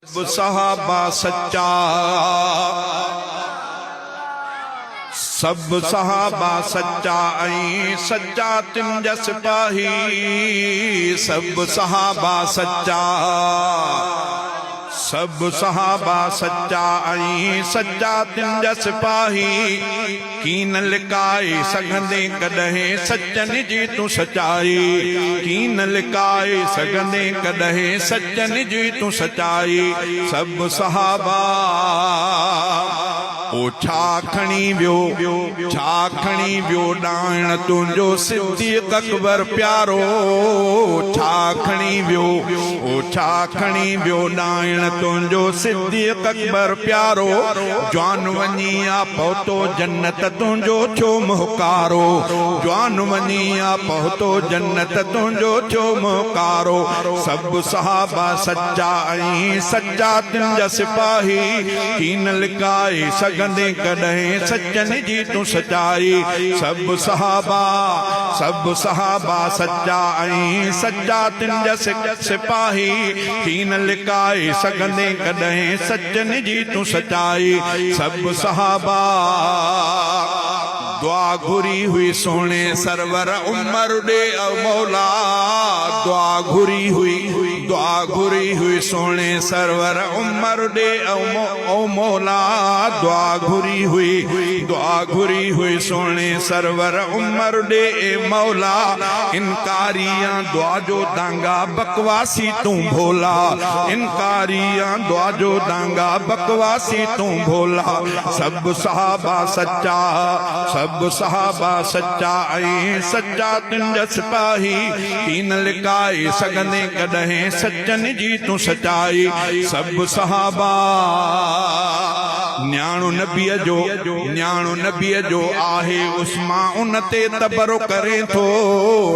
सब सहाबा सच्चा, सब सहाबा सच्चा ऐं सच्चा तिन जा सिपाही। सब सहाबा सच्चा, सब सहाबा सच्चा ऐं सच्चा तिन जा सिपाही। कीन लिकाए सघंदे कॾहिं सचन जी तूं सचाई। कीन लिकाए सघंदे कॾहिं सचन जी तूं सचाई। सब सहाबा ओ छा खणी वियो, छा खणी वियो ॾाइण तुंहिंजो सिद्दीक़ अकबर प्यारो। छा खणी वियो, ओ छा खणी वियो ॾाइण तुंहिंजो सिद्दीक़ अकबर प्यारो। जवान वञी आ पहुतो जन्नत तुंहिंजो छो मुहकारो। जवान वञी आ पहुतो जन्नत तुंहिंजो छो मुहकारो। सब सहाबा सच्चा ऐं सच्चा तिन जा सिपाही। कीन लिकाए सघंदे कॾहिं सचन जी तूं सचाई। सब सहाबा, सब सहाबा सच्चा ऐं सच्चा तिन जा सिपाही। कीन लिकाए सघंदे कॾहिं सचन जी तूं सचाई। सब सहाबा दुआ घुरी हुई सोने सरवर उमर ॾे मौला। दुआ घुरी हुई, दुआ घुरी हुई सोने सरवर उमर ॾे ओ मौला। दुआ घुरी हुई, दुआ घुरी हुई सोने सरवर उमर ॾे ए मौला। इनकारियां दुआ जो दांगा बकवासी तूं भोला। इनकारियां दुआ जो दांगा बकवासी तूं भोला। सब सहाबा सच्चा, सब सहाबा सच्चा ऐं सच्चा तिन जा सिपाही। कीन लिकाए सघंदे कॾहिं सचन जी तूं सचाई। सब सहाबा न्याणो नबीअ जो, न्याणो नबीअ जो आहे उस्मा उन ते तबरो करे थो।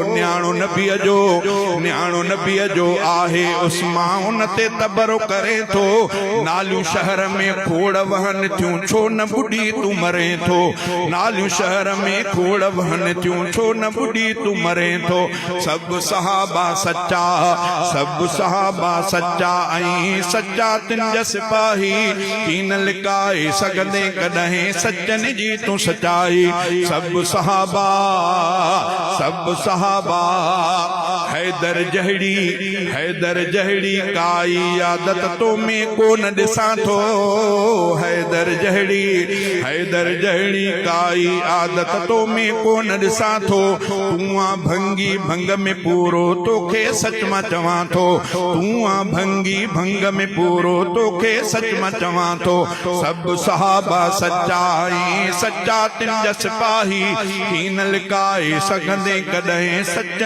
न्याणो नबीअ जो, न्याणो नबीअ जो आहे उस्मा उन ते तबरो करे थो। नालियूं शहर में खोड़ वहन थियूं छो न बुढ़ी तूं मरे थो। नालियूं शहर में खोड़ वहन थियूं छो न बुढ़ी तूं मरे थो। सब सहाबा सच्चा, सब सहाबा सच्चा ऐं सच्चा तिन जा सिपाही। कीन लिकाए सघंदे कॾहिं सचन जी तूं सचाई। सब सहाबा, सब सहाबा हैदर जहिड़ी, हैदर जहिड़ी काई आदत तो में कोन ॾिसां थो। हैदर जहिड़ी, हैदर जहिड़ी काई आदत तो में कोन ॾिसां थो। तूं आ भंगी भंग में पूरो तोखे सच मां चवां थो। तूं आ भंगी भंग में पूरो तोखे सच मां चवां थो। सब सहाबा सच्चा ऐं सच्चा तिन जा सिपाही। कीन लिकाए सघंदे कॾहिं सच